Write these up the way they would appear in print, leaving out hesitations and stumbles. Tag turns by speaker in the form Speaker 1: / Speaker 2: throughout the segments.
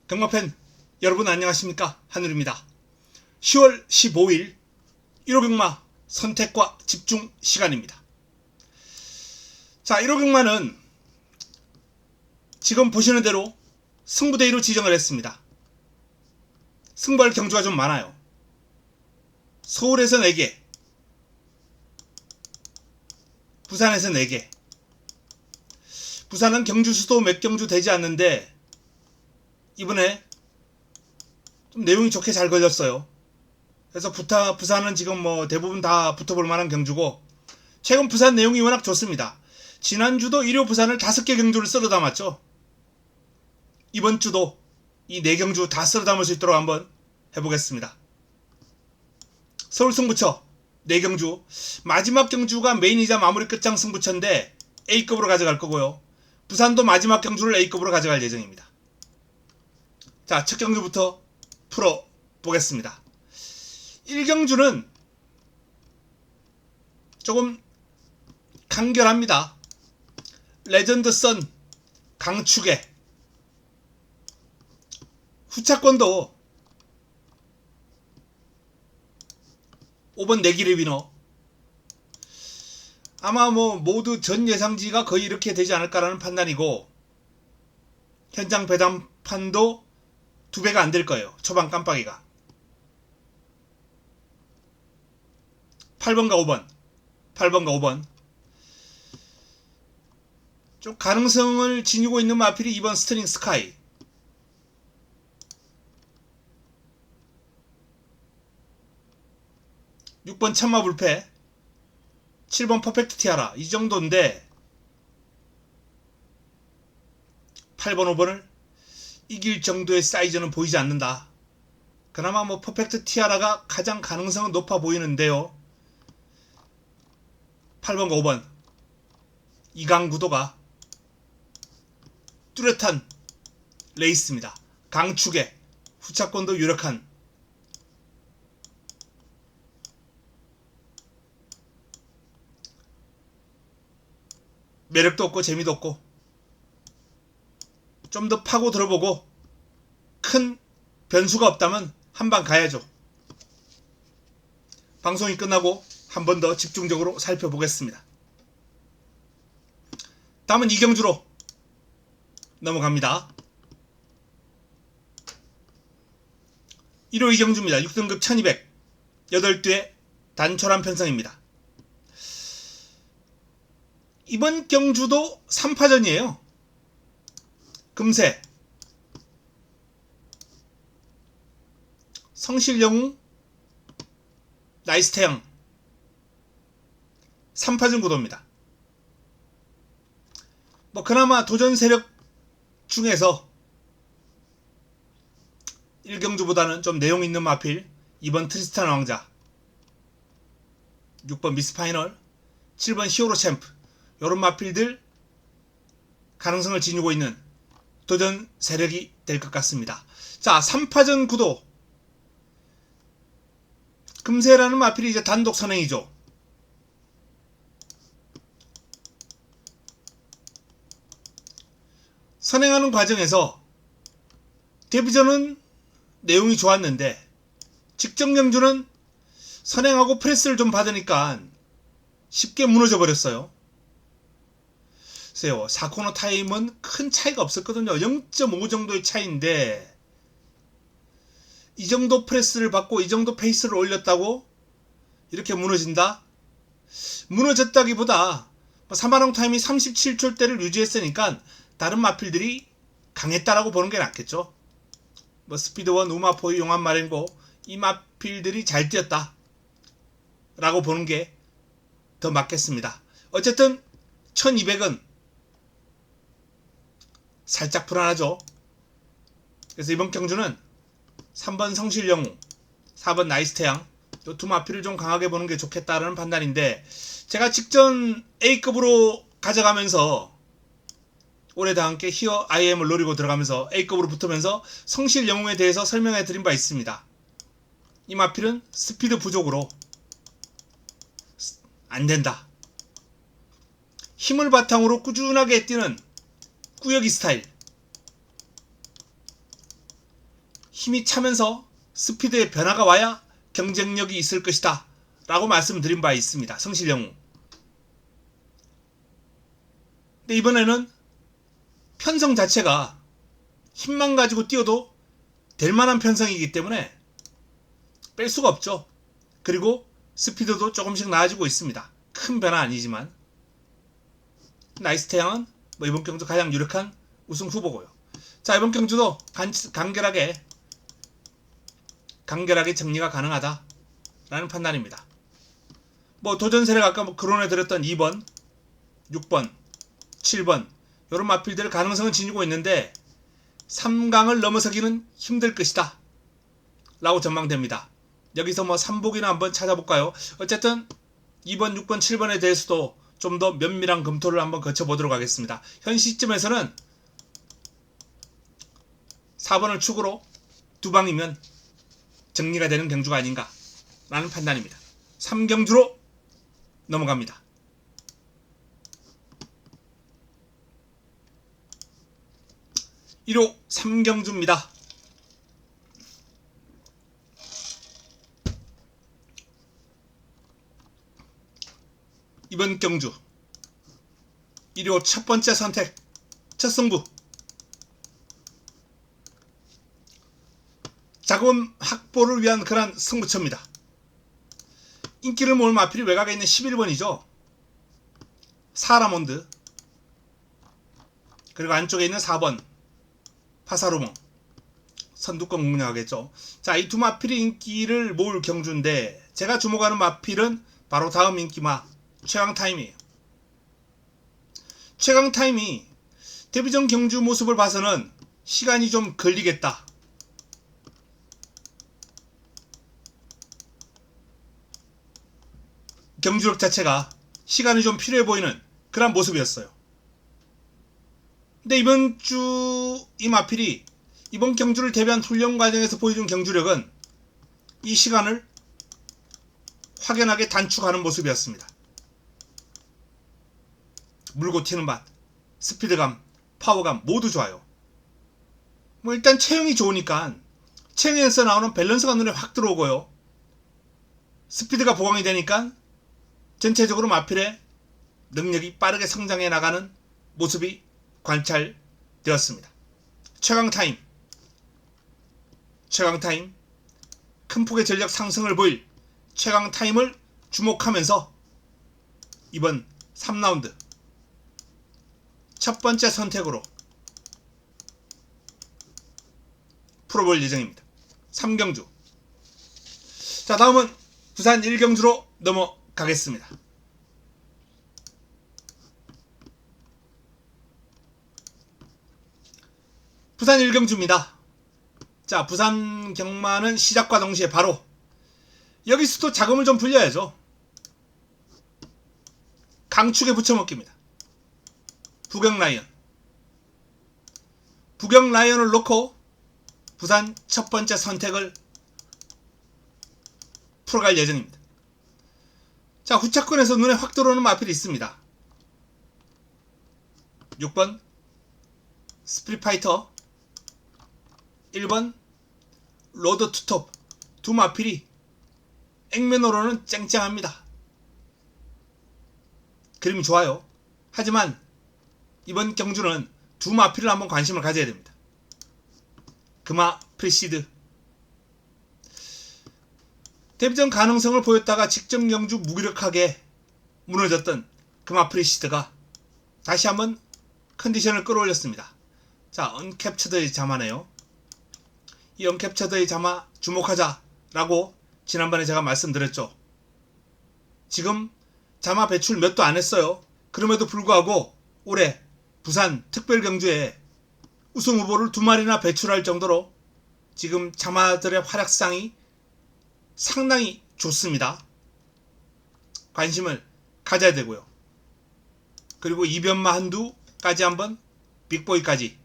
Speaker 1: 경마팬 여러분 안녕하십니까? 한울입니다. 10월 15일 1호 경마 선택과 집중 시간입니다. 자, 1호 경마는 지금 보시는 대로 승부대회로 지정을 했습니다. 승부할 경주가 좀 많아요. 서울에서 4개, 부산에서 4개. 부산은 경주 수도 몇 경주 되지 않는데 이번에 좀 내용이 좋게 잘 걸렸어요. 그래서 부산은 지금 대부분 다 붙어볼 만한 경주고, 최근 부산 내용이 워낙 좋습니다. 지난주도 1호 부산을 5개 경주를 쓸어 담았죠. 이번 주도 이 4경주 다 쓸어 담을 수 있도록 한번 해보겠습니다. 서울 승부처 4경주, 마지막 경주가 메인이자 마무리 끝장 승부처인데 A급으로 가져갈 거고요. 부산도 마지막 경주를 A급으로 가져갈 예정입니다. 자, 첫 경주부터 풀어보겠습니다. 1경주는 조금 간결합니다. 레전드 선 강축에 후차권도 5번 내기를 위너. 아마 모두 전 예상지가 거의 이렇게 되지 않을까라는 판단이고, 현장 배당판도 2배가 안 될 거예요. 초반 깜빡이가. 8번과 5번. 8번과 5번. 좀 가능성을 지니고 있는 마필이 2번 스트링 스카이. 6번 참마 불패. 7번 퍼펙트 티아라. 이 정도인데 8번 5번을 이길 정도의 사이즈는 보이지 않는다. 그나마 퍼펙트 티아라가 가장 가능성은 높아 보이는데요. 8번과 5번 이강 구도가 뚜렷한 레이스입니다. 강축에 후차권도 유력한 매력도 없고 재미도 없고, 좀 더 파고 들어보고 큰 변수가 없다면 한방 가야죠. 방송이 끝나고 한 번 더 집중적으로 살펴보겠습니다. 다음은 2경주로 넘어갑니다. 1호 2경주입니다. 6등급 1200 8두의 단촐한 편성입니다. 이번 경주도 3파전이에요. 금세, 성실영웅, 나이스태양 3파전 구도입니다. 그나마 도전 세력 중에서 1경주보다는 좀 내용 있는 마필 2번 트리스탄 왕자, 6번 미스파이널, 7번 히어로 챔프, 요런 마필들 가능성을 지니고 있는 도전 세력이 될 것 같습니다. 자, 3파전 구도. 금세라는 마필이 이제 단독 선행이죠. 선행하는 과정에서 데뷔전은 내용이 좋았는데 직전 경주는 선행하고 프레스를 좀 받으니까 쉽게 무너져 버렸어요. 글쎄요, 4코너 타임은 큰 차이가 없었거든요. 0.5 정도의 차이인데 이 정도 프레스를 받고 이 정도 페이스를 올렸다고 이렇게 무너진다? 무너졌다기보다 3마롱 타임이 37초대를 유지했으니까 다른 마필들이 강했다라고 보는 게 낫겠죠. 스피드원, 우마포이, 용암 마렌고 이 마필들이 잘 뛰었다 라고 보는 게 더 맞겠습니다. 어쨌든 1200은 살짝 불안하죠. 그래서 이번 경주는 3번 성실영웅, 4번 나이스태양 이 두 마필을 좀 강하게 보는 게 좋겠다라는 판단인데, 제가 직전 A급으로 가져가면서 올해도 함께 히어 IM을 노리고 들어가면서 A급으로 붙으면서 성실영웅에 대해서 설명해 드린 바 있습니다. 이 마필은 스피드 부족으로 안된다. 힘을 바탕으로 꾸준하게 뛰는 꾸역이 스타일, 힘이 차면서 스피드의 변화가 와야 경쟁력이 있을 것이다 라고 말씀드린 바 있습니다. 성실영웅. 근데 이번에는 편성 자체가 힘만 가지고 뛰어도 될 만한 편성이기 때문에 뺄 수가 없죠. 그리고 스피드도 조금씩 나아지고 있습니다. 큰 변화 아니지만. 나이스 태양은 뭐 이번 경주 가장 유력한 우승 후보고요. 자, 이번 경주도 간결하게 정리가 가능하다라는 판단입니다. 뭐 도전세력 아까 뭐 거론해 드렸던 2번, 6번, 7번 이런 마필들 가능성은 지니고 있는데 3강을 넘어서기는 힘들 것이다 라고 전망됩니다. 여기서 뭐 3복이나 한번 찾아볼까요? 어쨌든 2번, 6번, 7번에 대해서도 좀 더 면밀한 검토를 한번 거쳐보도록 하겠습니다. 현 시점에서는 4번을 축으로 두 방이면 정리가 되는 경주가 아닌가 라는 판단입니다. 3경주로 넘어갑니다. (1호) 3경주입니다. 이번 경주 1호 첫 번째 선택, 첫 승부. 자금 확보를 위한 그런 승부처입니다. 인기를 모을 마필이 외곽에 있는 11번이죠. 사라몬드. 그리고 안쪽에 있는 4번 파사로몽. 선두권 공략하겠죠. 자, 이 두 마필이 인기를 모을 경주인데 제가 주목하는 마필은 바로 다음 인기마 최강타임이에요. 최강타임이 데뷔전 경주 모습을 봐서는 시간이 좀 걸리겠다. 경주력 자체가 시간이 좀 필요해 보이는 그런 모습이었어요. 근데 이번 주 이 마필이 이번 경주를 대비한 훈련 과정에서 보여준 경주력은 이 시간을 확연하게 단축하는 모습이었습니다. 물고 튀는 맛, 스피드감, 파워감 모두 좋아요. 뭐 일단 체형이 좋으니까 체형에서 나오는 밸런스가 눈에 확 들어오고요. 스피드가 보강이 되니까 전체적으로 마필의 능력이 빠르게 성장해 나가는 모습이 관찰되었습니다. 최강타임 큰 폭의 전력 상승을 보일 최강타임을 주목하면서 이번 3라운드 첫 번째 선택으로 풀어볼 예정입니다. 3경주. 자, 다음은 부산 1경주로 넘어가겠습니다. 부산 1경주입니다. 자, 부산 경마는 시작과 동시에 바로 여기서도 자금을 좀 불려야죠. 강축에 붙여먹기입니다. 부경라이언을 놓고 부산 첫 번째 선택을 풀어갈 예정입니다. 자, 후차권에서 눈에 확 들어오는 마필이 있습니다. 6번 스프릿파이터, 1번 로드 투톱. 두 마필이 액면으로는 쨍쨍합니다. 그림이 좋아요. 하지만 이번 경주는 두 마필을 한번 관심을 가져야 됩니다. 금화 프리시드. 데뷔전 가능성을 보였다가 직전 경주 무기력하게 무너졌던 금화 프리시드가 다시 한번 컨디션을 끌어올렸습니다. 자, 언캡처드의 자마네요. 이 언캡처드의 자마 주목하자라고 지난번에 제가 말씀드렸죠. 지금 자마 배출 몇도 안 했어요. 그럼에도 불구하고 올해 부산 특별경주에 우승 후보를 2마리나 배출할 정도로 지금 자마들의 활약상이 상당히 좋습니다. 관심을 가져야 되고요. 그리고 이변마 한두까지 한번 빅보이까지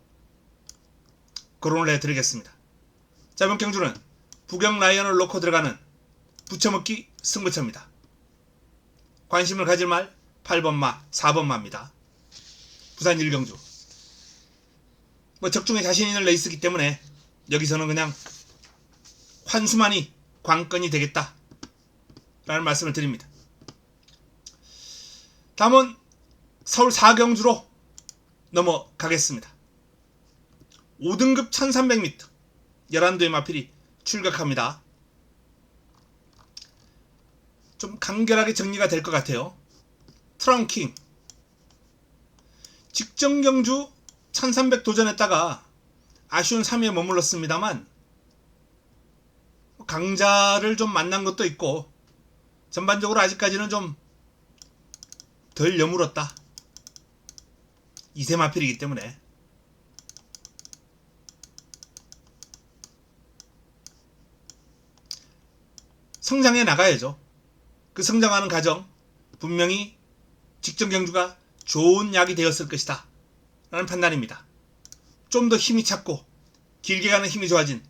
Speaker 1: 거론을 해드리겠습니다. 자, 이번 경주는 부경라이언을 놓고 들어가는 붙여먹기 승부처입니다. 관심을 가질 말 8번마, 4번마입니다. 부산 1경주. 뭐 적중에 자신 있는 레이스이기 때문에 여기서는 그냥 환수만이 관건이 되겠다 라는 말씀을 드립니다. 다음은 서울 4경주로 넘어가겠습니다. 5등급 1300m 11도의 마필이 출격합니다. 좀 간결하게 정리가 될 것 같아요. 트럼킹 직전 경주 1300 도전했다가 아쉬운 3위에 머물렀습니다만 강자를 좀 만난 것도 있고 전반적으로 아직까지는 좀 덜 여물었다. 2세 마필이기 때문에 성장해 나가야죠. 그 성장하는 과정 분명히 직전 경주가 좋은 약이 되었을 것이다 라는 판단입니다. 좀 더 힘이 찼고 길게 가는 힘이 좋아진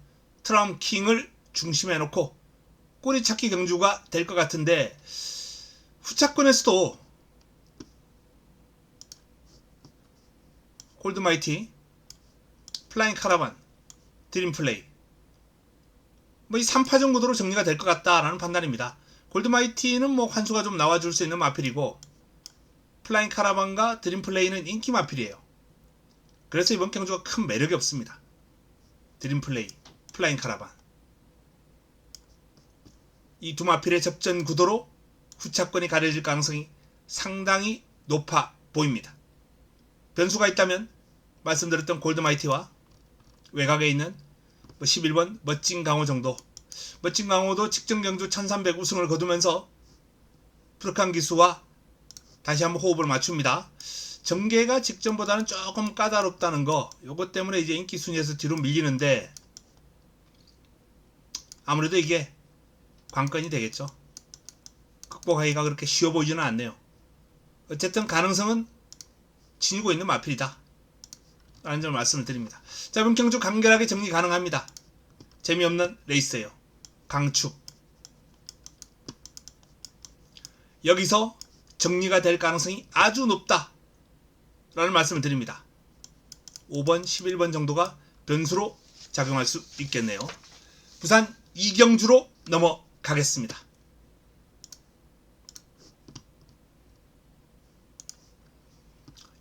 Speaker 1: 트럼킹을 중심에 놓고 꼬리 찾기 경주가 될 것 같은데 후차권에서도 골드마이티, 플라잉 카라반, 드림플레이 뭐 이 3파전 구도로 정리가 될 것 같다라는 판단입니다. 골드마이티는 뭐 환수가 좀 나와줄 수 있는 마필이고 플라잉 카라반과 드림플레이는 인기 마필이에요. 그래서 이번 경주가 큰 매력이 없습니다. 드림플레이, 플라잉 카라반 이 두 마필의 접전 구도로 후차권이 가려질 가능성이 상당히 높아 보입니다. 변수가 있다면 말씀드렸던 골드마이티와 외곽에 있는 11번 멋진 강호 정도. 멋진 강호도 직전 경주 1300 우승을 거두면서 푸르칸 기수와 다시 한번 호흡을 맞춥니다. 전개가 직전보다는 조금 까다롭다는 거, 요것 때문에 이제 인기 순위에서 뒤로 밀리는데 아무래도 이게 관건이 되겠죠. 극복하기가 그렇게 쉬워 보이지는 않네요. 어쨌든 가능성은 지니고 있는 마필이다 라는 점을 말씀을 드립니다. 자, 이번 경주 간결하게 정리 가능합니다. 재미없는 레이스예요. 강축 여기서 정리가 될 가능성이 아주 높다 라는 말씀을 드립니다. 5번, 11번 정도가 변수로 작용할 수 있겠네요. 부산 2경주로 넘어가겠습니다.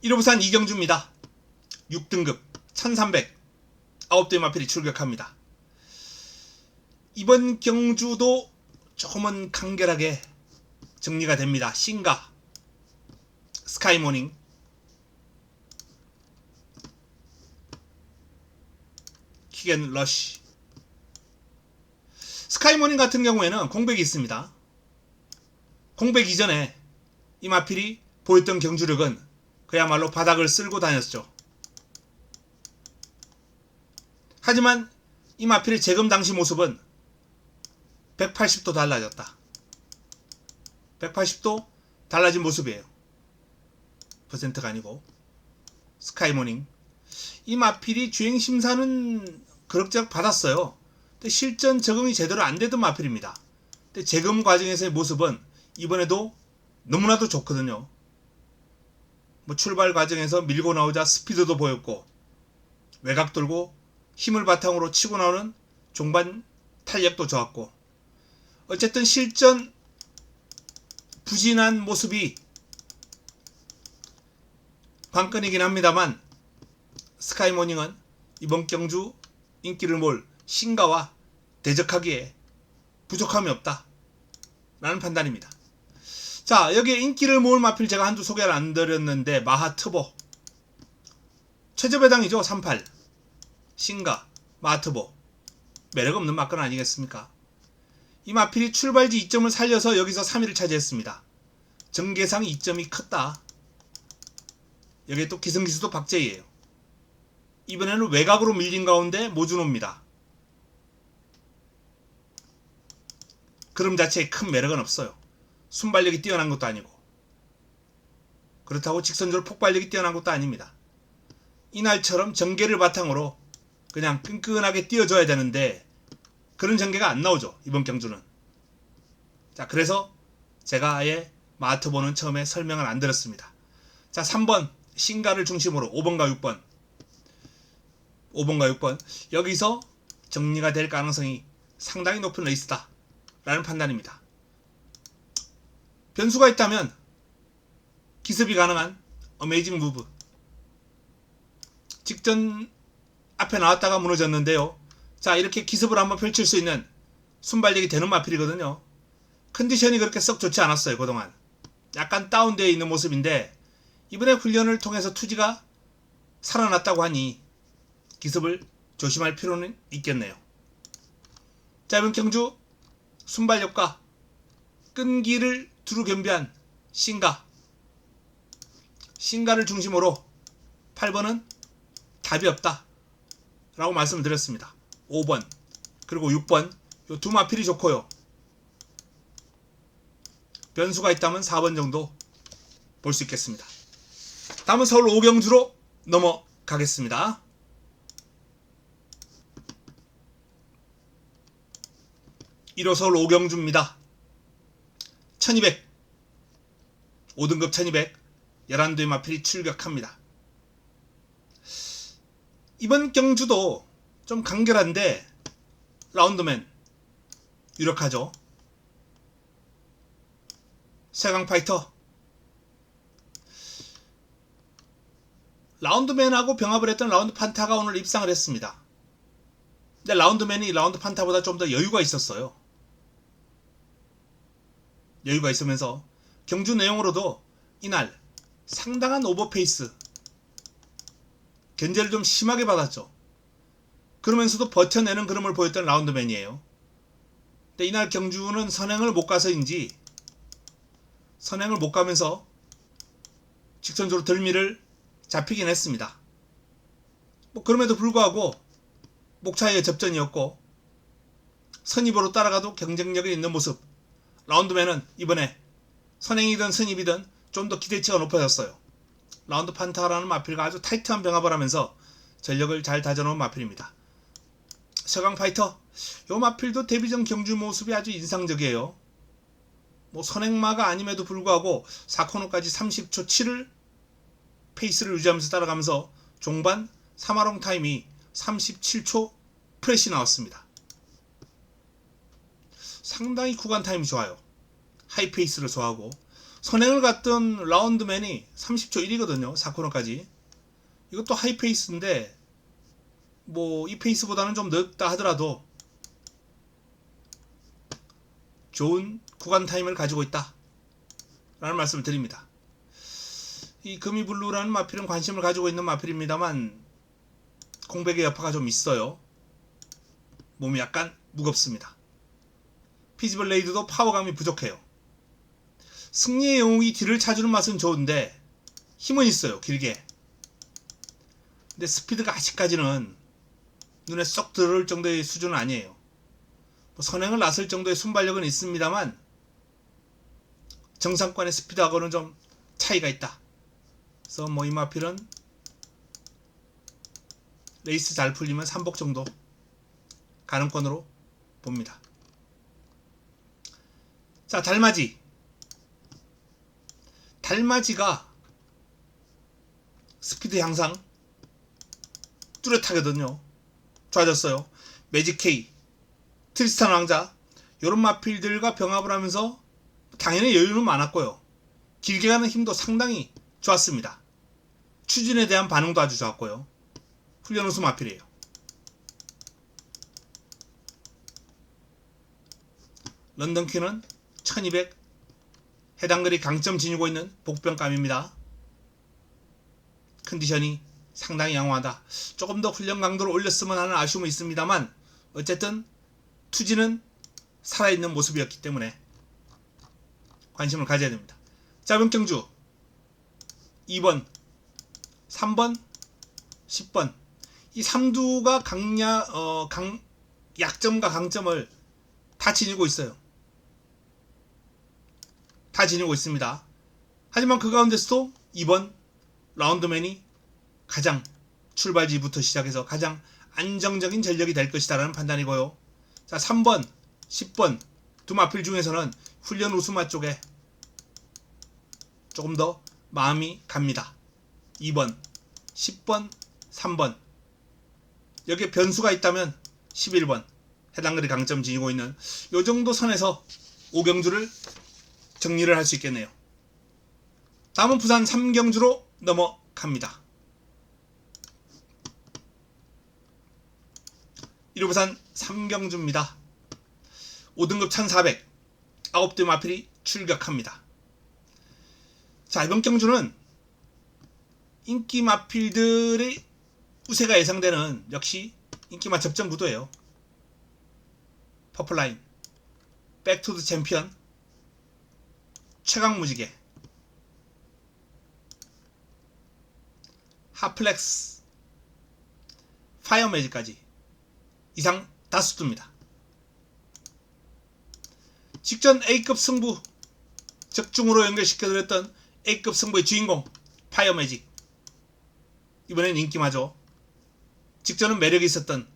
Speaker 1: 1호 부산 2경주입니다. 6등급 1300 9대의 마필이 출격합니다. 이번 경주도 조금은 간결하게 정리가 됩니다. 싱가, 스카이모닝, 킥앤러쉬. 스카이모닝 같은 경우에는 공백이 있습니다. 공백 이전에 이 마필이 보였던 경주력은 그야말로 바닥을 쓸고 다녔죠. 하지만 이 마필의 재검 당시 모습은 180도 달라졌다. 180도 달라진 모습이에요. 퍼센트가 아니고. 스카이모닝. 이 마필이 주행심사는 그럭저럭 받았어요. 근데 실전 적응이 제대로 안 되던 마필입니다. 근데 재검 과정에서의 모습은 이번에도 너무나도 좋거든요. 뭐 출발 과정에서 밀고 나오자 스피드도 보였고 외곽 돌고 힘을 바탕으로 치고 나오는 종반 탄력도 좋았고 어쨌든 실전 부진한 모습이 관건이긴 합니다만 스카이모닝은 이번 경주 인기를 몰 싱가와 대적하기에 부족함이 없다 라는 판단입니다. 자, 여기에 인기를 모을 마필 제가 한두 소개를 안 드렸는데 마하트보 최저배당이죠. 38 싱가, 마하트보 매력 없는 막건 아니겠습니까? 이 마필이 출발지 2점을 살려서 여기서 3위를 차지했습니다. 전개상 2점이 컸다. 여기에 또 기승기수도 박재희예요. 이번에는 외곽으로 밀린 가운데 모준호입니다. 그럼 자체에 큰 매력은 없어요. 순발력이 뛰어난 것도 아니고 그렇다고 직선적으로 폭발력이 뛰어난 것도 아닙니다. 이날처럼 전개를 바탕으로 그냥 끈끈하게 뛰어줘야 되는데 그런 전개가 안 나오죠. 이번 경주는. 자, 그래서 제가 아예 마하트보는 처음에 설명을 안 드렸습니다. 자, 3번 싱가를 중심으로 5번과 6번 여기서 정리가 될 가능성이 상당히 높은 레이스다 라는 판단입니다. 변수가 있다면 기습이 가능한 어메이징 무브. 직전 앞에 나왔다가 무너졌는데요. 자, 이렇게 기습을 한번 펼칠 수 있는 순발력이 되는 마필이거든요. 컨디션이 그렇게 썩 좋지 않았어요. 그동안 약간 다운되어 있는 모습인데 이번에 훈련을 통해서 투지가 살아났다고 하니 기습을 조심할 필요는 있겠네요. 자, 이번 경주 순발력과 끈기를 두루 겸비한 싱가를 중심으로 8번은 답이 없다 라고 말씀을 드렸습니다. 5번 그리고 6번 요 두 마필이 좋고요. 변수가 있다면 4번 정도 볼 수 있겠습니다. 다음은 서울 오경주로 넘어가겠습니다. (1호) 서울 오경주입니다. 1200 5등급 1200 11도의 마필이 출격합니다. 이번 경주도 좀 간결한데 라운드맨 유력하죠. 세강파이터 라운드맨하고 병합을 했던 라운드 판타가 오늘 입상을 했습니다. 근데 라운드맨이 라운드 판타보다 좀 더 여유가 있었어요. 여유가 있으면서 경주 내용으로도 이날 상당한 오버페이스 견제를 좀 심하게 받았죠. 그러면서도 버텨내는 그림을 보였던 라운드맨이에요. 근데 이날 경주는 선행을 못 가서인지 선행을 못 가면서 직선적으로 덜미를 잡히긴 했습니다. 뭐 그럼에도 불구하고 목차의 접전이었고 선입으로 따라가도 경쟁력이 있는 모습. 라운드맨은 이번에 선행이든 선입이든 좀 더 기대치가 높아졌어요. 라운드 판타라는 마필과 아주 타이트한 병합을 하면서 전력을 잘 다져놓은 마필입니다. 서강파이터 요 마필도 데뷔전 경주 모습이 아주 인상적이에요. 뭐 선행마가 아님에도 불구하고 4코너까지 30초 7을 페이스를 유지하면서 따라가면서 종반 3화롱 타임이 37초 프레시 나왔습니다. 상당히 구간 타임이 좋아요. 하이 페이스를 좋아하고 선행을 갔던 라운드맨이 30초 1이거든요. 4코너까지. 이것도 하이 페이스인데 뭐 이 페이스보다는 좀 늦다 하더라도 좋은 구간 타임을 가지고 있다 라는 말씀을 드립니다. 이 금이블루라는 마필은 관심을 가지고 있는 마필입니다만 공백의 여파가 좀 있어요. 몸이 약간 무겁습니다. 피지블레이드도 파워감이 부족해요. 승리의 영웅이 뒤를 차주는 맛은 좋은데 힘은 있어요. 길게. 근데 스피드가 아직까지는 눈에 쏙 들어올 정도의 수준은 아니에요. 뭐 선행을 나설 정도의 순발력은 있습니다만 정상권의 스피드하고는 좀 차이가 있다. 그래서 뭐 이 마필은 레이스 잘 풀리면 3복 정도 가능권으로 봅니다. 자, 달맞이가 스피드 향상 뚜렷하거든요. 좋아졌어요. 매직 K, 트리스탄 왕자 이런 마필들과 병합을 하면서 당연히 여유는 많았고요. 길게 가는 힘도 상당히 좋았습니다. 추진에 대한 반응도 아주 좋았고요. 훈련 우수 마필이에요. 런던 퀸은 1200 해당 글이 강점 지니고 있는 복병감입니다. 컨디션이 상당히 양호하다. 조금 더 훈련 강도를 올렸으면 하는 아쉬움은 있습니다만 어쨌든 투지는 살아있는 모습이었기 때문에 관심을 가져야 됩니다. 자, 이번 경주 2번, 3번, 10번 이 3두가 약점과 강점을 다 지니고 있어요. 다 지니고 있습니다. 하지만 그 가운데서도 2번 라운드맨이 가장 출발지부터 시작해서 가장 안정적인 전력이 될 것이다 라는 판단이고요. 자, 3번, 10번 두 마필 중에서는 훈련 우수마 쪽에 조금 더 마음이 갑니다. 2번, 10번, 3번 여기에 변수가 있다면 11번 해당 거리 강점 지니고 있는 요 정도 선에서 5경주를 정리를 할 수 있겠네요. 다음은 부산 3경주로 넘어갑니다. 1호 부산 3경주입니다. 5등급 1400 9대 마필이 출격합니다. 자, 이번 경주는 인기 마필들의 우세가 예상되는 역시 인기마 접전 구도예요. 퍼플라인, 백투드 챔피언, 최강무지개, 핫플렉스, 파이어매직까지 이상 다수입니다. 직전 A급 승부 적중으로 연결시켜드렸던 A급 승부의 주인공 파이어매직, 이번엔 인기마저 직전은 매력이 있었던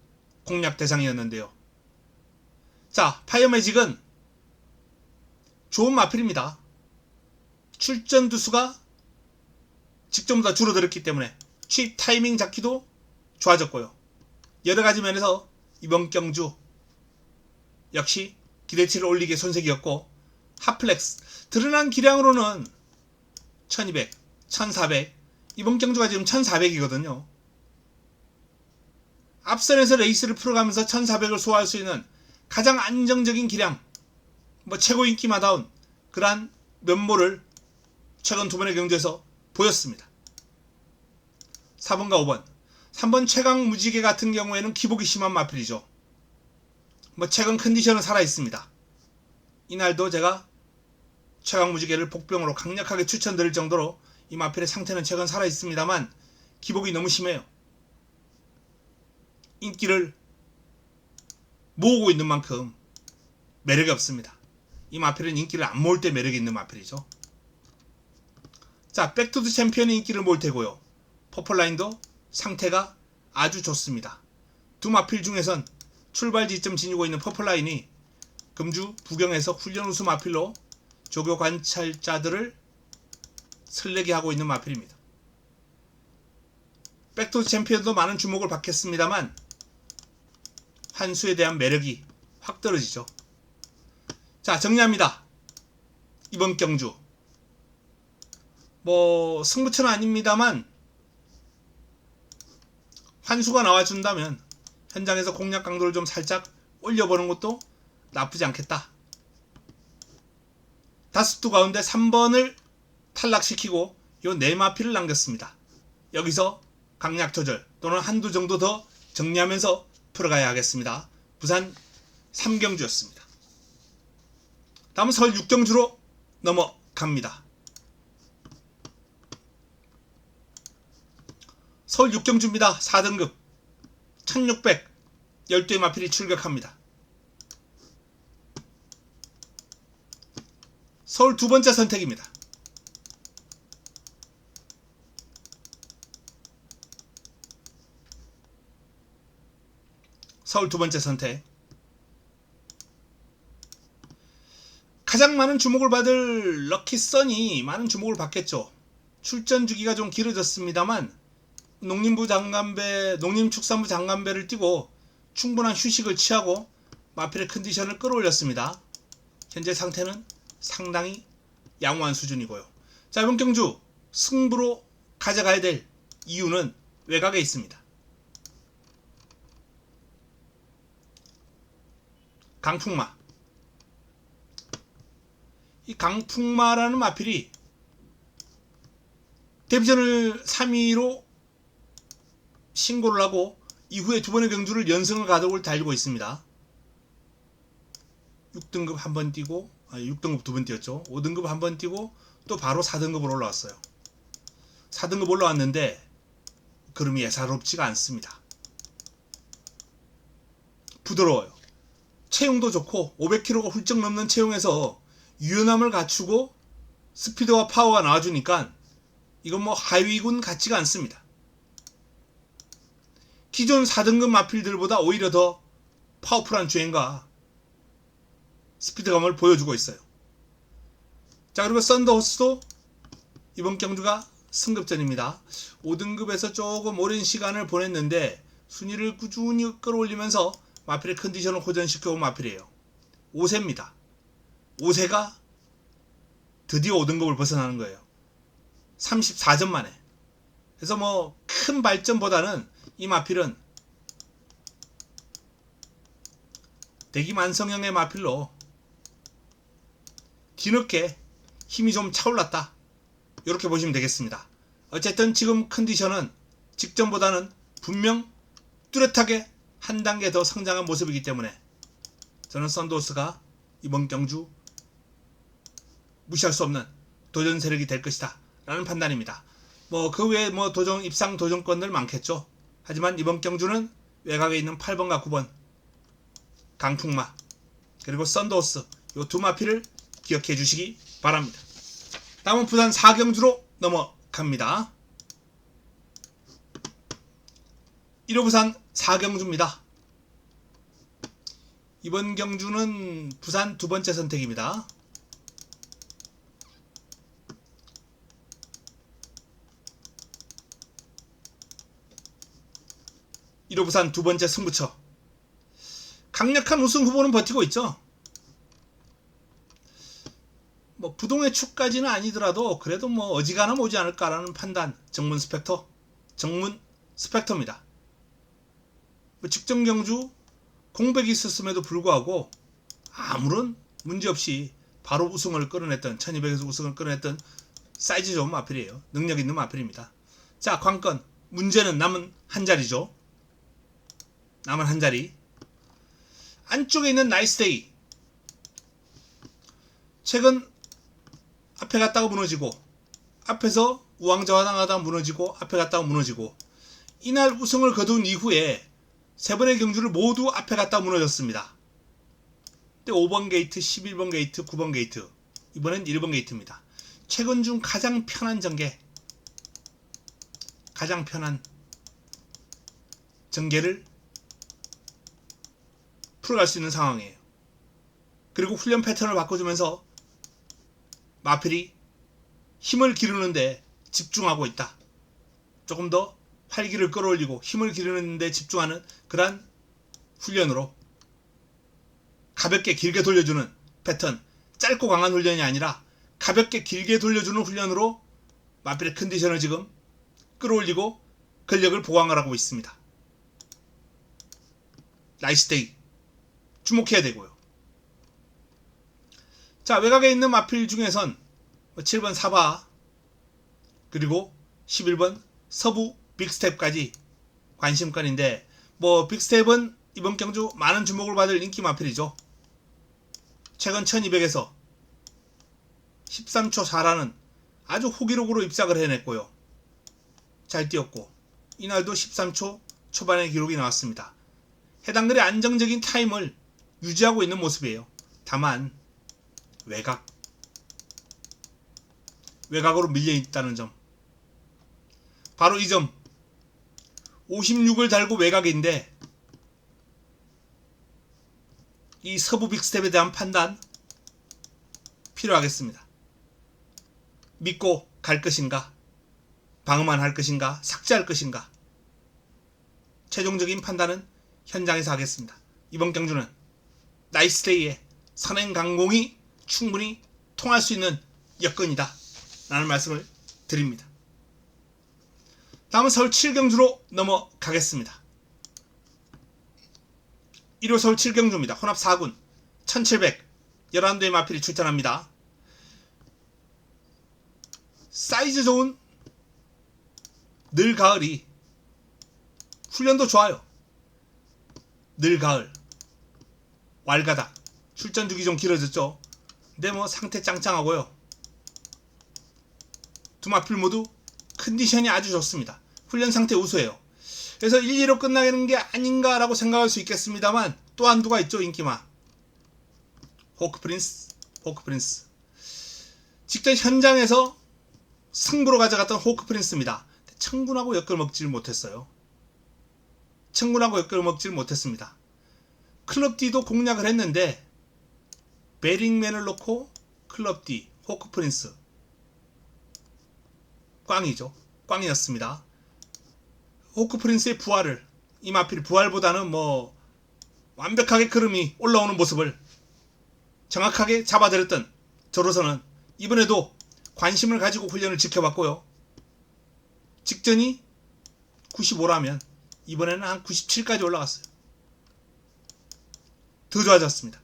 Speaker 1: 공략 대상이었는데요. 자, 파이어매직은 좋은 마필입니다. 출전 두수가 직전보다 줄어들었기 때문에 취입 타이밍 잡기도 좋아졌고요. 여러가지 면에서 이번 경주 역시 기대치를 올리기에 손색이었고, 핫플렉스 드러난 기량으로는 1200, 1400, 이번 경주가 지금 1400이거든요. 앞선에서 레이스를 풀어가면서 1400을 소화할 수 있는 가장 안정적인 기량, 최고 인기마다운 그러한 면모를 최근 두 번의 경주에서 보였습니다. 4번과 5번. 3번 최강 무지개 같은 경우에는 기복이 심한 마필이죠. 최근 컨디션은 살아있습니다. 이날도 제가 최강 무지개를 복병으로 강력하게 추천드릴 정도로 이 마필의 상태는 최근 살아있습니다만 기복이 너무 심해요. 인기를 모으고 있는 만큼 매력이 없습니다. 이 마필은 인기를 안 모을 때 매력이 있는 마필이죠. 자, 백투드 챔피언이 인기를 모을 테고요. 퍼플라인도 상태가 아주 좋습니다. 두 마필 중에선 출발 지점 지니고 있는 퍼플라인이 금주 부경에서 훈련 우수 마필로 조교 관찰자들을 설레게 하고 있는 마필입니다. 백투드 챔피언도 많은 주목을 받겠습니다만 한수에 대한 매력이 확 떨어지죠. 자, 정리합니다. 이번 경주 승부처는 아닙니다만 환수가 나와준다면 현장에서 공략 강도를 좀 살짝 올려보는 것도 나쁘지 않겠다. 다수투 가운데 3번을 탈락시키고 요 4마필을 남겼습니다. 여기서 강약 조절 또는 한두 정도 더 정리하면서 풀어가야 하겠습니다. 부산 3경주였습니다. 다음은 서울 6경주로 넘어갑니다. 서울 6경주입니다. 4등급 1600 12의 마필이 출격합니다. 서울 두 번째 선택입니다. 서울 두 번째 선택. 가장 많은 주목을 받을 럭키선이 많은 주목을 받겠죠. 출전 주기가 좀 길어졌습니다만 농림축산부 장관배를 띄고 충분한 휴식을 취하고 마필의 컨디션을 끌어올렸습니다. 현재 상태는 상당히 양호한 수준이고요. 자, 이번 경주 승부로 가져가야 될 이유는 외곽에 있습니다. 강풍마. 이 강풍마라는 마필이 데뷔전을 3위로 신고를 하고 이후에 두 번의 경주를 연승을 가독을 달리고 있습니다. 6등급 한 번 뛰고 6등급 두 번 뛰었죠. 5등급 한 번 뛰고 또 바로 4등급으로 올라왔어요. 4등급 올라왔는데 그름이 예사롭지가 않습니다. 부드러워요. 체용도 좋고 500kg가 훌쩍 넘는 체용에서 유연함을 갖추고 스피드와 파워가 나와주니까 이건 하위군 같지가 않습니다. 기존 4등급 마필들보다 오히려 더 파워풀한 주행과 스피드감을 보여주고 있어요. 자, 그리고 썬더호스도 이번 경주가 승급전입니다. 5등급에서 조금 오랜 시간을 보냈는데 순위를 꾸준히 끌어올리면서 마필의 컨디션을 호전시켜온 마필이에요. 5세입니다. 5세가 드디어 5등급을 벗어나는 거예요. 34점 만에. 그래서 뭐 큰 발전보다는 이 마필은 대기만성형의 마필로 뒤늦게 힘이 좀 차올랐다. 이렇게 보시면 되겠습니다. 어쨌든 지금 컨디션은 직전보다는 분명 뚜렷하게 한 단계 더 성장한 모습이기 때문에 저는 썬더호스가 이번 경주 무시할 수 없는 도전 세력이 될 것이다 라는 판단입니다. 뭐 그 외에 뭐 입상 도전권들 많겠죠. 하지만 이번 경주는 외곽에 있는 8번과 9번 강풍마 그리고 썬더호스 요 두 마필을 기억해 주시기 바랍니다. 다음은 부산 4경주로 넘어갑니다. 1호 부산 4경주입니다. 이번 경주는 부산 두 번째 선택입니다. (1호) 부산 두 번째 승부처. 강력한 우승 후보는 버티고 있죠. 뭐 부동의 축까지는 아니더라도 그래도 뭐 어지간하면 오지 않을까라는 판단. 정문 스펙터입니다. 뭐 직전 경주 공백이 있었음에도 불구하고 아무런 문제없이 바로 우승을 끌어냈던 1200에서 우승을 끌어냈던 사이즈 좋은 마필이에요. 능력 있는 마필입니다. 자, 관건 문제는 남은 한 자리죠. 남은 한 자리. 안쪽에 있는 나이스데이. 최근 앞에 갔다가 무너지고 앞에서 우왕좌왕하다가 무너지고 앞에 갔다가 무너지고 이날 우승을 거둔 이후에 세 번의 경주를 모두 앞에 갔다가 무너졌습니다. 그때 5번 게이트, 11번 게이트, 9번 게이트. 이번엔 1번 게이트입니다. 최근 중 가장 편한 전개. 가장 편한 전개를 풀어갈 수 있는 상황이에요. 그리고 훈련 패턴을 바꿔주면서 마필이 힘을 기르는데 집중하고 있다. 조금 더 활기를 끌어올리고 힘을 기르는데 집중하는 그러한 훈련으로 가볍게 길게 돌려주는 패턴. 짧고 강한 훈련이 아니라 가볍게 길게 돌려주는 훈련으로 마필의 컨디션을 지금 끌어올리고 근력을 보강을 하고 있습니다. 나이스데이 주목해야 되고요. 자, 외곽에 있는 마필 중에선 7번 사바 그리고 11번 서부 빅스텝까지 관심권인데 뭐 빅스텝은 이번 경주 많은 주목을 받을 인기 마필이죠. 최근 1200에서 13초 4라는 아주 호기록으로 입상을 해냈고요. 잘 뛰었고 이날도 13초 초반의 기록이 나왔습니다. 해당들의 안정적인 타임을 유지하고 있는 모습이에요. 다만 외곽으로 밀려있다는 점. 바로 이 점. 56을 달고 외곽인데 이 서부 빅스텝에 대한 판단 필요하겠습니다. 믿고 갈 것인가, 방어만 할 것인가, 삭제할 것인가. 최종적인 판단은 현장에서 하겠습니다. 이번 경주는 나이스데이의 선행강공이 충분히 통할 수 있는 여건이다 라는 말씀을 드립니다. 다음은 서울 7경주로 넘어가겠습니다. 1호 서울 7경주입니다. 혼합 4군 1700 11대의 마필이 출전합니다. 사이즈 좋은 늘 가을이 훈련도 좋아요. 늘 가을 왈가닥 출전 주기 좀 길어졌죠. 근데 뭐 상태 짱짱하고요. 두 마필 모두 컨디션이 아주 좋습니다. 훈련 상태 우수해요. 그래서 1, 2로 끝나는 게 아닌가라고 생각할 수 있겠습니다만 또 한두가 있죠. 인기마 호크프린스 직전 현장에서 승부로 가져갔던 호크프린스입니다. 청군하고 엮을먹질 못했어요. 청군하고 엮을먹질 못했습니다. 클럽 D도 공략을 했는데 베링맨을 놓고 클럽 D 호크프린스 꽝이죠. 꽝이었습니다. 호크프린스의 부활을 이 마필 부활보다는 뭐 완벽하게 흐름이 올라오는 모습을 정확하게 잡아들였던 저로서는 이번에도 관심을 가지고 훈련을 지켜봤고요. 직전이 95라면 이번에는 한 97까지 올라갔어요. 더 좋아졌습니다.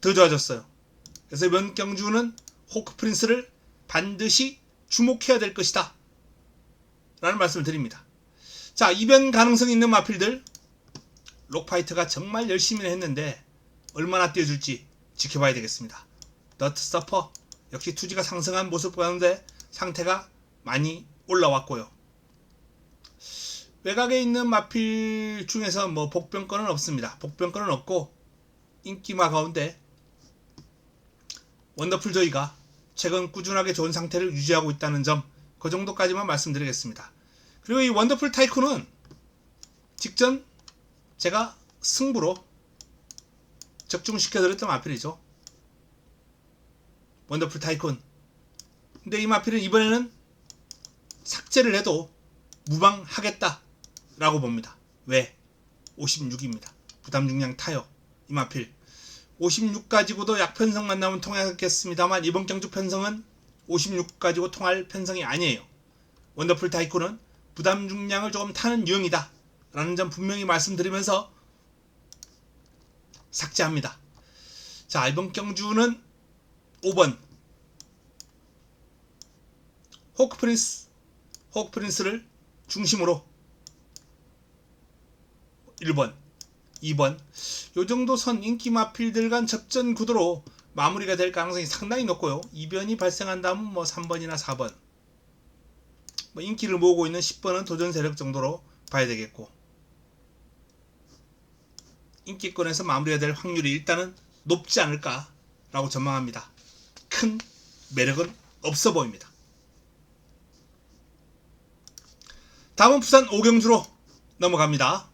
Speaker 1: 더 좋아졌어요. 그래서 이번 경주는 호크 프린스를 반드시 주목해야 될 것이다 라는 말씀을 드립니다. 자, 이변 가능성이 있는 마필들, 록파이트가 정말 열심히 했는데 얼마나 뛰어줄지 지켜봐야 되겠습니다. 너트 서퍼 역시 투지가 상승한 모습 보였는데 상태가 많이 올라왔고요. 외곽에 있는 마필 중에서 뭐 복병권은 없습니다. 복병권은 없고 인기마 가운데 원더풀 조이가 최근 꾸준하게 좋은 상태를 유지하고 있다는 점, 그 정도까지만 말씀드리겠습니다. 그리고 이 원더풀 타이쿤은 직전 제가 승부로 적중시켜드렸던 마필이죠. 원더풀 타이쿤. 근데 이 마필은 이번에는 삭제를 해도 무방하겠다 라고 봅니다. 왜? 56입니다. 부담 중량 타요. 이 마필 56 가지고도 약편성만 나오면 통하겠습니다만 이번 경주 편성은 56 가지고 통할 편성이 아니에요. 원더풀 타이쿤은 부담 중량을 조금 타는 유형이다 라는 점 분명히 말씀드리면서 삭제합니다. 자, 이번 경주는 5번 호크 프린스를 중심으로 1번, 2번 요정도 선 인기 마필들 간 접전 구도로 마무리가 될 가능성이 상당히 높고요. 이변이 발생한다면 뭐 3번이나 4번, 뭐 인기를 모으고 있는 10번은 도전 세력 정도로 봐야 되겠고, 인기권에서 마무리가 될 확률이 일단은 높지 않을까 라고 전망합니다. 큰 매력은 없어 보입니다. 다음은 부산 오경주로 넘어갑니다.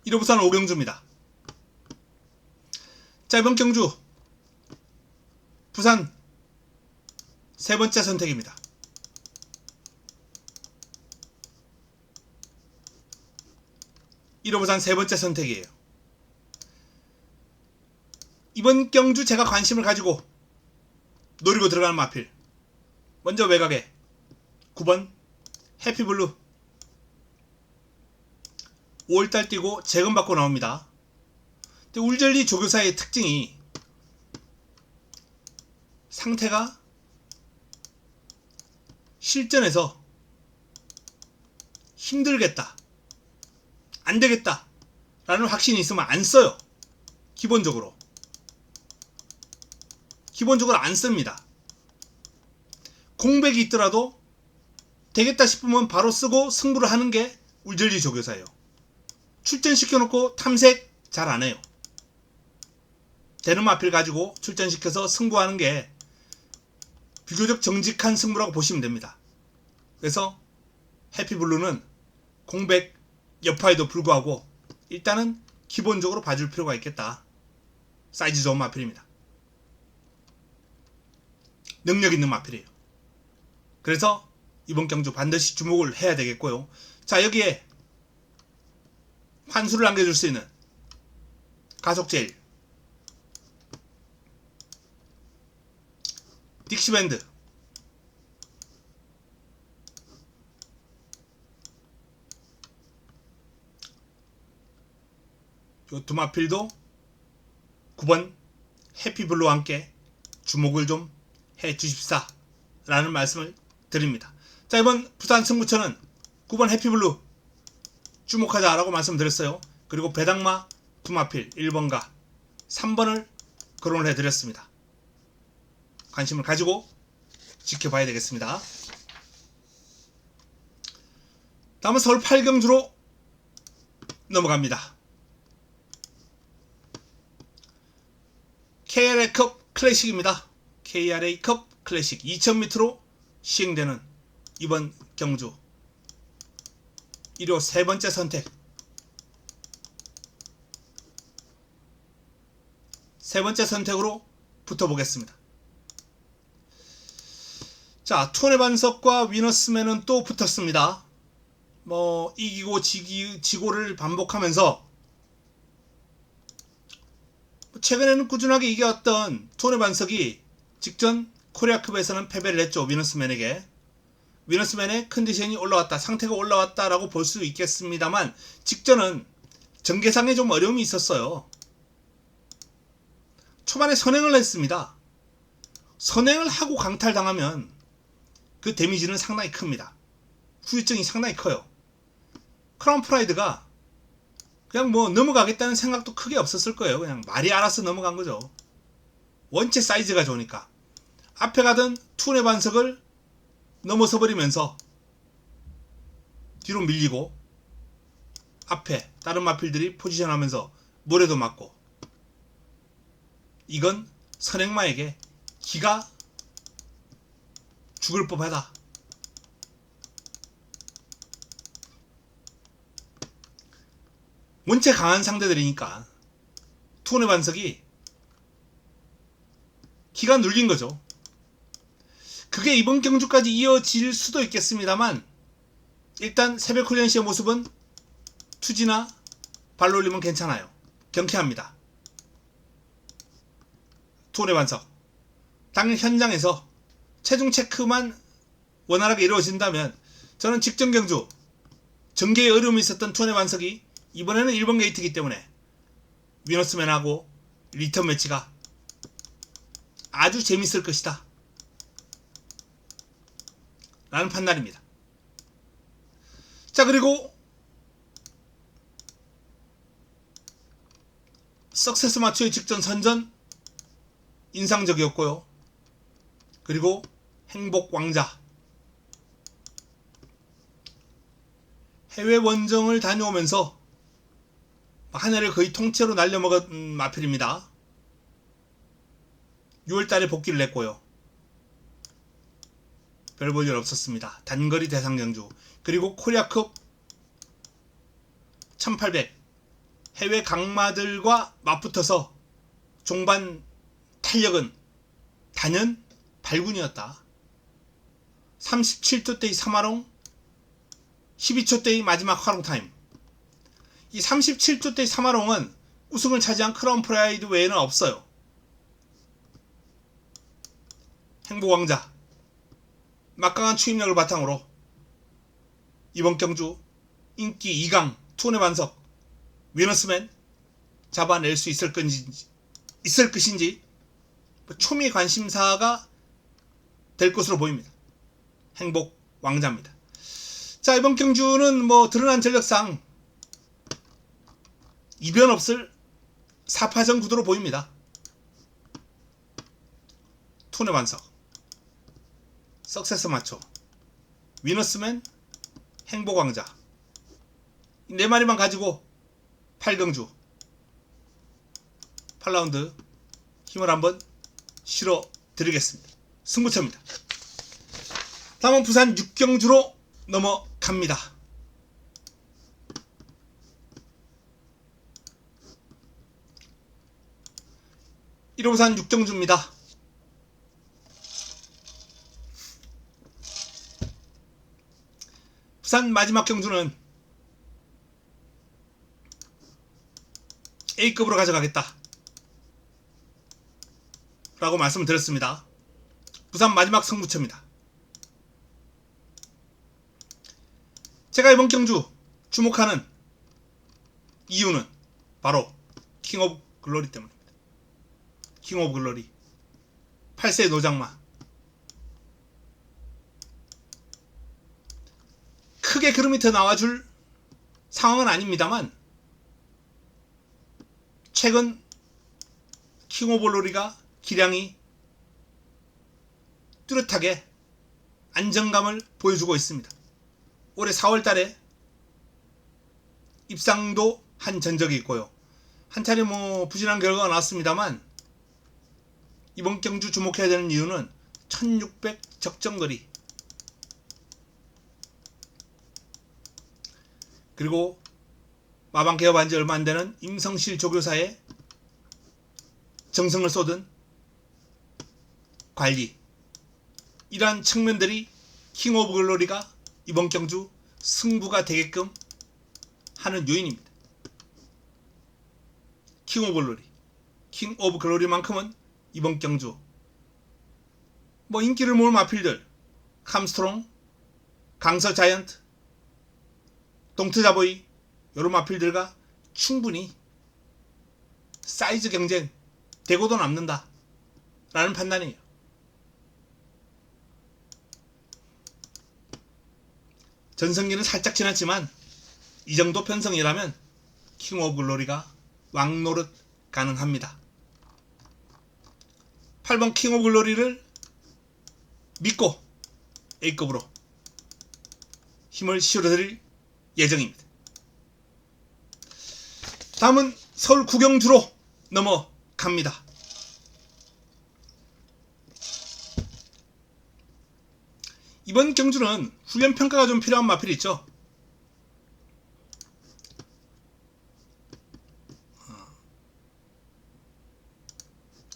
Speaker 1: 1호 부산 오경주입니다. 자, 이번 경주 부산 세 번째 선택입니다. 부산 세 번째 선택이에요. 이번 경주 제가 관심을 가지고 노리고 들어가는 마필, 먼저 외곽에 9번 해피블루 5월달 뛰고 재검받고 나옵니다. 근데 울젤리 조교사의 특징이 상태가 실전에서 힘들겠다, 안되겠다 라는 확신이 있으면 안 써요. 기본적으로 안 씁니다. 공백이 있더라도 되겠다 싶으면 바로 쓰고 승부를 하는 게 울젤리 조교사예요. 출전시켜놓고 탐색 잘 안해요. 되는 마필 가지고 출전시켜서 승부하는 게 비교적 정직한 승부라고 보시면 됩니다. 그래서 해피블루는 공백 여파에도 불구하고 일단은 기본적으로 봐줄 필요가 있겠다. 사이즈 좋은 마필입니다. 능력 있는 마필이에요. 그래서 이번 경주 반드시 주목을 해야 되겠고요. 자, 여기에 환수를 남겨줄 수 있는 가속제일 딕시밴드, 요 두 마필도 9번 해피블루와 함께 주목을 좀 해주십사 라는 말씀을 드립니다. 자, 이번 부산 승부처는 9번 해피블루 주목하자 라고 말씀드렸어요. 그리고 배당마 두 마필 1번과 3번을 거론을 해드렸습니다. 관심을 가지고 지켜봐야 되겠습니다. 다음은 서울 8경주로 넘어갑니다. KRA컵 클래식입니다. KRA컵 클래식 2000m로 시행되는 이번 경주 1호 세 번째 선택, 세 번째 선택으로 붙어보겠습니다. 자, 투혼의 반석과 위너스맨은 또 붙었습니다. 뭐 이기고 지고를 반복하면서 최근에는 꾸준하게 이겨왔던 투혼의 반석이 직전 코리아컵에서는 패배를 했죠. 위너스맨에게. 위너스맨의 컨디션이 올라왔다, 상태가 올라왔다라고 볼 수 있겠습니다만 직전은 전개상에 좀 어려움이 있었어요. 초반에 선행을 했습니다. 선행을 하고 강탈당하면 그 데미지는 상당히 큽니다. 후유증이 상당히 커요. 크라운 프라이드가 그냥 뭐 넘어가겠다는 생각도 크게 없었을 거예요. 그냥 말이 알아서 넘어간 거죠. 원체 사이즈가 좋으니까. 앞에 가던 투혼의 반석을 넘어서 버리면서 뒤로 밀리고 앞에 다른 마필들이 포지션하면서 모래도 맞고, 이건 선행마에게 기가 죽을 법하다. 원체 강한 상대들이니까 투혼의 반석이 기가 눌린 거죠. 그게 이번 경주까지 이어질 수도 있겠습니다만 일단 새벽 훈련 시의 모습은 투지나 발로 올리면 괜찮아요. 경쾌합니다. 투혼의 반석. 당일 현장에서 체중 체크만 원활하게 이루어진다면 저는 직전 경주 전개에 어려움이 있었던 투혼의 반석이 이번에는 1번 게이트이기 때문에 위너스맨하고 리턴 매치가 아주 재밌을 것이다 라는 판단입니다. 자, 그리고 석세스 마초의 직전 선전 인상적이었고요. 그리고 행복 왕자, 해외 원정을 다녀오면서 한 해를 거의 통째로 날려먹은 마필입니다. 6월달에 복귀를 했고요. 별 볼 일 없었습니다. 단거리 대상 경주, 그리고 코리아컵 1800 해외 강마들과 맞붙어서 종반 탄력은 단연 발군이었다. 37초대의 3화롱, 12초대의 마지막 화롱타임. 이 37초대의 3화롱은 우승을 차지한 크라운 프라이드 외에는 없어요. 행복왕자, 막강한 추임력을 바탕으로 이번 경주 인기 2강 투혼의 반석 위너스맨 잡아낼 수 있을 것인지 초미의 관심사가 될 것으로 보입니다. 행복 왕자입니다. 자, 이번 경주는 뭐 드러난 전력상 이변 없을 4파전 구도로 보입니다. 투혼의 반석, 석세스 마초, 위너스맨, 행복왕자, 이 4마리만 가지고 8경주 8라운드 힘을 한번 실어 드리겠습니다. 승부처입니다. 다음은 부산 6경주로 넘어갑니다. 1호 부산 6경주입니다. 부산 마지막 경주는 A급으로 가져가겠다 라고 말씀을 드렸습니다. 부산 마지막 승부처입니다. 제가 이번 경주 주목하는 이유는 바로 킹 오브 글로리 때문입니다. 킹 오브 글로리 8세 노장마, 크게 그름이 더 나와줄 상황은 아닙니다만 최근 킹 오브 글로리가 기량이 뚜렷하게 안정감을 보여주고 있습니다. 올해 4월달에 입상도 한 전적이 있고요. 한 차례 뭐 부진한 결과가 나왔습니다만 이번 경주 주목해야 되는 이유는 1600 적정거리, 그리고 마방 개업한 지 얼마 안 되는 임성실 조교사의 정성을 쏟은 관리, 이러한 측면들이 킹 오브 글로리가 이번 경주 승부가 되게끔 하는 요인입니다. 킹 오브 글로리, 킹 오브 글로리만큼은 이번 경주 뭐 인기를 모을 마필들 캄스트롱, 강서 자이언트, 동트자보이 요런 마필들과 충분히 사이즈 경쟁 되고도 남는다 라는 판단이에요. 전성기는 살짝 지났지만 이 정도 편성이라면 킹 오브 글로리가 왕노릇 가능합니다. 8번 킹 오브 글로리를 믿고 A급으로 힘을 실어드릴 예정입니다. 다음은 서울 구경주로 넘어갑니다. 이번 경주는 훈련평가가 좀 필요한 마필이 있죠.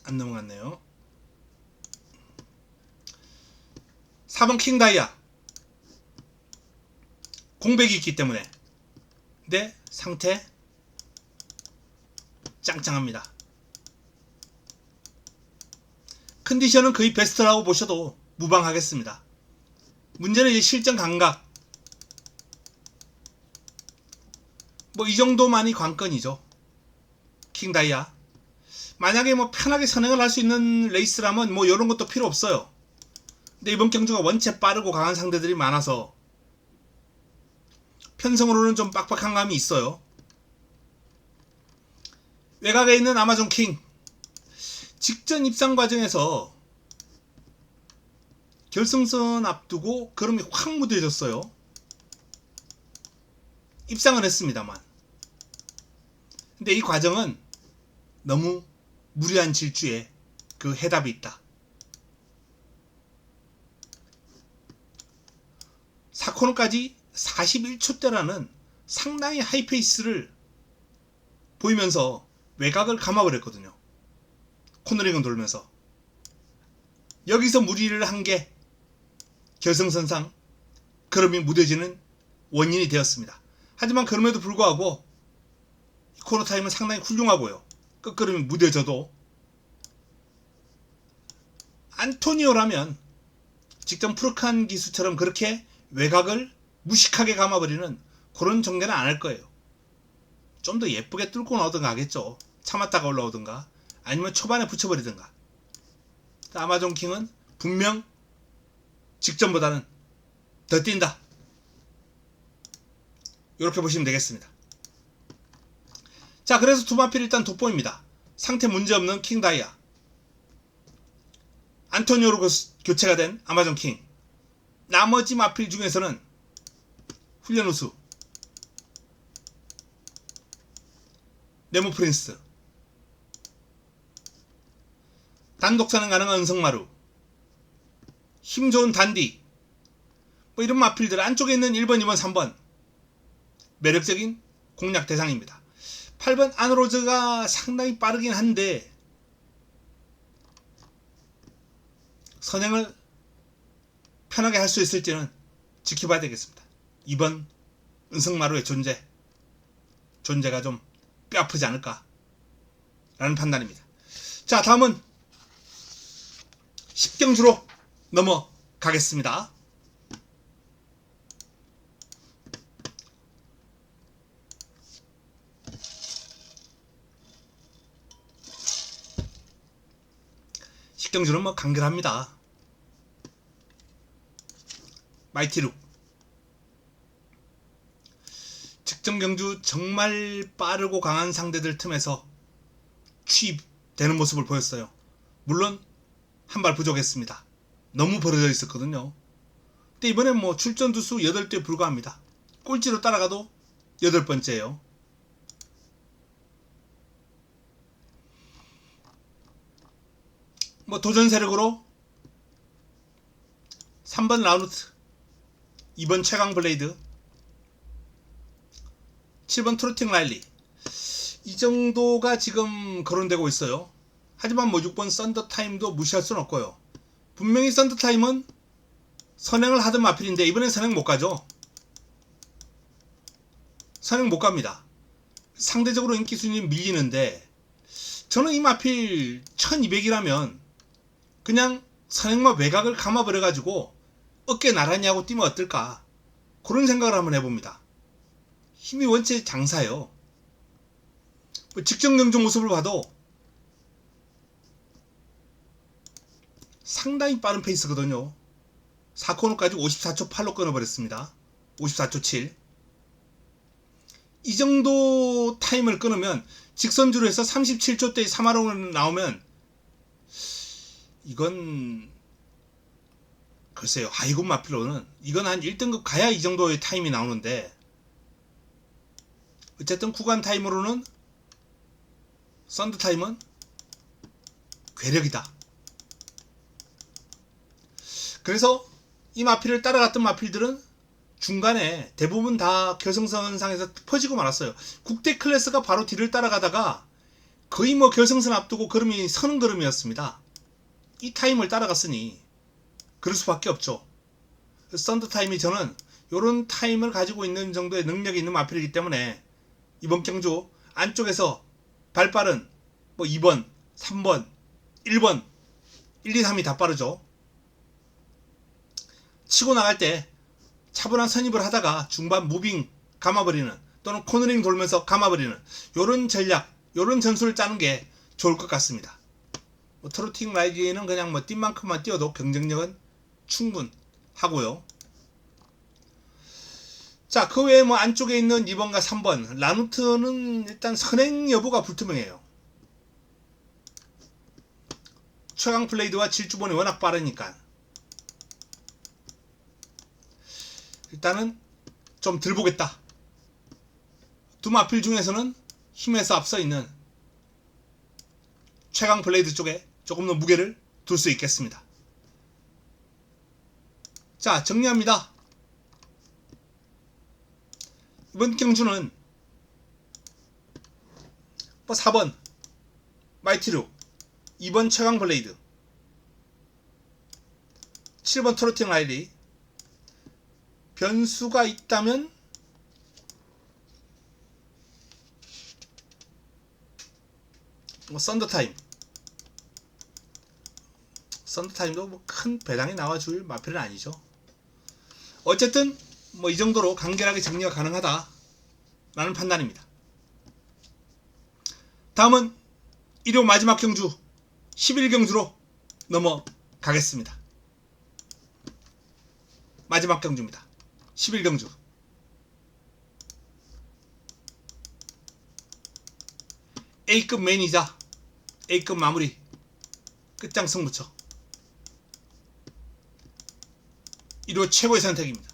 Speaker 1: 안 넘어갔네요. 4번 킹다이아 공백이 있기 때문에 근데 상태 짱짱합니다. 컨디션은 거의 베스트라고 보셔도 무방하겠습니다. 문제는 이제 실전 감각 뭐 이 정도만이 관건이죠. 킹다이아 만약에 뭐 편하게 선행을 할 수 있는 레이스라면 뭐 이런 것도 필요 없어요. 근데 이번 경주가 원체 빠르고 강한 상대들이 많아서 편성으로는 좀 빡빡한 감이 있어요. 외곽에 있는 아마존 킹 직전 입상 과정에서 결승선 앞두고 걸음이 확 무뎌졌어요. 입상을 했습니다만 근데 이 과정은 너무 무리한 질주에 그 해답이 있다. 4코너까지 41초대라는 상당히 하이페이스를 보이면서 외곽을 감아버렸거든요. 코너링은 돌면서 여기서 무리를 한 게 결승선상 걸음이 무뎌지는 원인이 되었습니다. 하지만 그럼에도 불구하고 코너 타임은 상당히 훌륭하고요. 끝걸음이 무뎌져도 안토니오라면 직전 프루칸 기수처럼 그렇게 외곽을 무식하게 감아버리는 그런 정도는 안 할 거예요. 좀 더 예쁘게 뚫고 나오든가 하겠죠. 참았다가 올라오든가 아니면 초반에 붙여버리든가. 아마존 킹은 분명 직전보다는 더 뛴다. 이렇게 보시면 되겠습니다. 자, 그래서 두 마필 일단 돋보입니다. 상태 문제없는 킹다이아, 안토니오로 교체가 된 아마존 킹. 나머지 마필 중에서는 훈련 우수 네모 프린스, 단독 사는 가능한 은성마루, 힘 좋은 단디 뭐 이런 마필들 안쪽에 있는 1번, 2번, 3번 매력적인 공략 대상입니다. 8번 아노로즈가 상당히 빠르긴 한데 선행을 편하게 할 수 있을지는 지켜봐야 되겠습니다. 2번 은성마루의 존재가 좀 뼈아프지 않을까 라는 판단입니다. 자, 다음은 10경주로 넘어가겠습니다. 식경주는 뭐 간결합니다. 마이티룩 직전 경주 정말 빠르고 강한 상대들 틈에서 취입되는 모습을 보였어요. 물론 한 발 부족했습니다. 너무 벌어져 있었거든요. 근데 이번엔 뭐 출전 두수 8대 불과합니다. 꼴찌로 따라가도 8번째예요. 뭐 도전 세력으로 3번 라우누트, 2번 최강 블레이드, 7번 트로팅 라일리 이 정도가 지금 거론되고 있어요. 하지만 뭐 6번 썬더 타임도 무시할 수는 없고요. 분명히 썬더 타임은 선행을 하던 마필인데 이번엔 선행 못 가죠. 선행 못 갑니다. 상대적으로 인기 순위 밀리는데 저는 이 마필 1200이라면 그냥 선행마 외곽을 감아버려 가지고 어깨 나란히 하고 뛰면 어떨까, 그런 생각을 한번 해봅니다. 힘이 원체 장사예요. 직전 경주 모습을 봐도 상당히 빠른 페이스거든요. 4코너까지 54초 8로 끊어버렸습니다. 54초 7. 이 정도 타임을 끊으면 직선주로 해서 37초대의 3화롱을 나오면 이건 글쎄요, 하이군 마필로는 이건 한 1등급 가야 이 정도의 타임이 나오는데, 어쨌든 구간 타임으로는 썬드 타임은 괴력이다. 그래서 이 마필을 따라갔던 마필들은 중간에 대부분 다 결승선상에서 퍼지고 말았어요. 국대 클래스가 바로 뒤를 따라가다가 거의 뭐 결승선 앞두고 걸음이 서는 걸음이었습니다. 이 타임을 따라갔으니 그럴 수밖에 없죠. 썬드 타임이 저는 이런 타임을 가지고 있는 정도의 능력이 있는 마필이기 때문에 이번 경주 안쪽에서 발빠른 뭐 2번, 3번, 1번, 1, 2, 3이 다 빠르죠. 치고 나갈 때 차분한 선입을 하다가 중반 무빙 감아버리는, 또는 코너링 돌면서 감아버리는 요런 전략, 요런 전술을 짜는 게 좋을 것 같습니다. 트로팅 라이드에는 그냥 뭐 뛴만큼만 뛰어도 경쟁력은 충분하고요. 자, 그 외에 뭐 안쪽에 있는 2번과 3번 라누트는 일단 선행 여부가 불투명해요. 최강 블레이드와 질주본이 워낙 빠르니까 일단은 좀 들 보겠다. 두 마필 중에서는 힘에서 앞서 있는 최강 블레이드 쪽에 조금 더 무게를 둘 수 있겠습니다. 자, 정리합니다. 이번 경주는 뭐 4번 마이티룩, 2번 최강 블레이드, 7번 트로팅 라일리, 변수가 있다면 뭐 썬더타임, 썬더타임도 뭐 큰 배당이 나와줄 마필은 아니죠. 어쨌든 뭐 이 정도로 간결하게 정리가 가능하다 라는 판단입니다. 다음은 일요 마지막 경주 11경주로 넘어가겠습니다. 마지막 경주입니다. 11경주. A급 메인이자 A급 마무리 끝장 승부처 1호 최고의 선택입니다.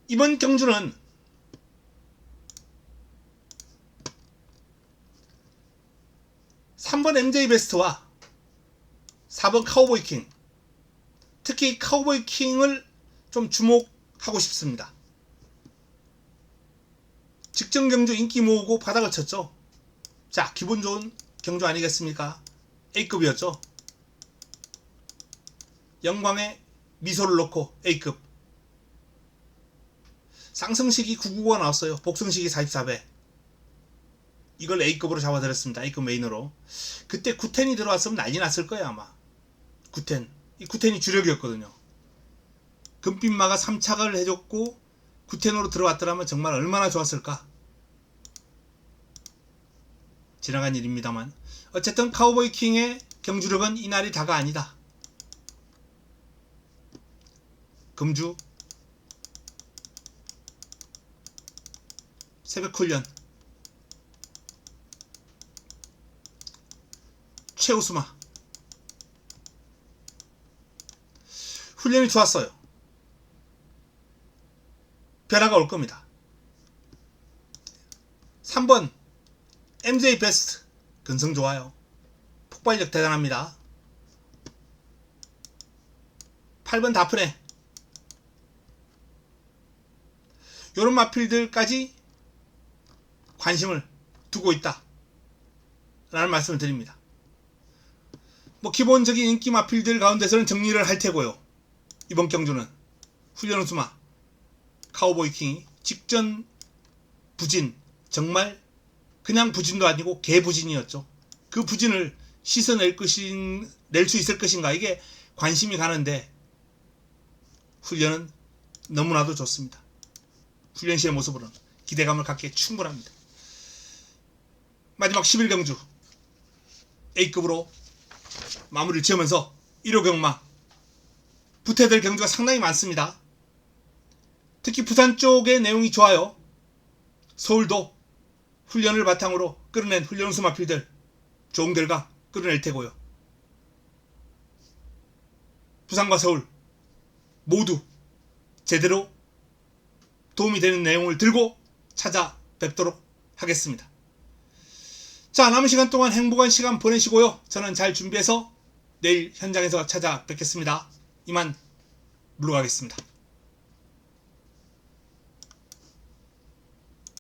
Speaker 1: 이번 경주는 (3번) MJ 베스트와 (4번) 카우보이 킹, 특히 카우보이 킹을 좀 주목하고 싶습니다. 직전 경주 인기 모으고 바닥을 쳤죠. 자, 기분 좋은 경주 아니겠습니까? A급이었죠. 영광의 미소를 놓고 A급. 상승식이 999가 나왔어요. 복승식이 44배. 이걸 A급으로 잡아드렸습니다. A급 메인으로. 그때 910이 들어왔으면 난리 났을 거예요, 아마. 910. 이 910이 주력이었거든요. 금빛마가 3착을 해줬고 910으로 들어왔더라면 정말 얼마나 좋았을까. 지나간 일입니다만, 어쨌든 카우보이 킹의 경주력은 이날이 다가 아니다. 금주 새벽 훈련 최우수마 훈련이 좋았어요. 변화가 올 겁니다. 3번 MJ 베스트 근성 좋아요. 폭발력 대단합니다. 8번 다프네. 요런 마필들까지 관심을 두고 있다 라는 말씀을 드립니다. 뭐 기본적인 인기 마필들 가운데서는 정리를 할 테고요. 이번 경주는 훈련 우수마 카우보이 킹이 직전 부진, 정말 그냥 부진도 아니고 개부진이었죠. 그 부진을 씻어낼 낼 수 있을 것인가, 이게 관심이 가는데 훈련은 너무나도 좋습니다. 훈련 시의 모습으로는 기대감을 갖기에 충분합니다. 마지막 11경주 A급으로 마무리를 지으면서 1호 경마 붙어야 될 경주가 상당히 많습니다. 특히 부산 쪽의 내용이 좋아요. 서울도 훈련을 바탕으로 끌어낸 훈련 우수 마필들 좋은 결과 끌어낼 테고요. 부산과 서울 모두 제대로 도움이 되는 내용을 들고 찾아뵙도록 하겠습니다. 자, 남은 시간 동안 행복한 시간 보내시고요. 저는 잘 준비해서 내일 현장에서 찾아뵙겠습니다. 이만 물러가겠습니다.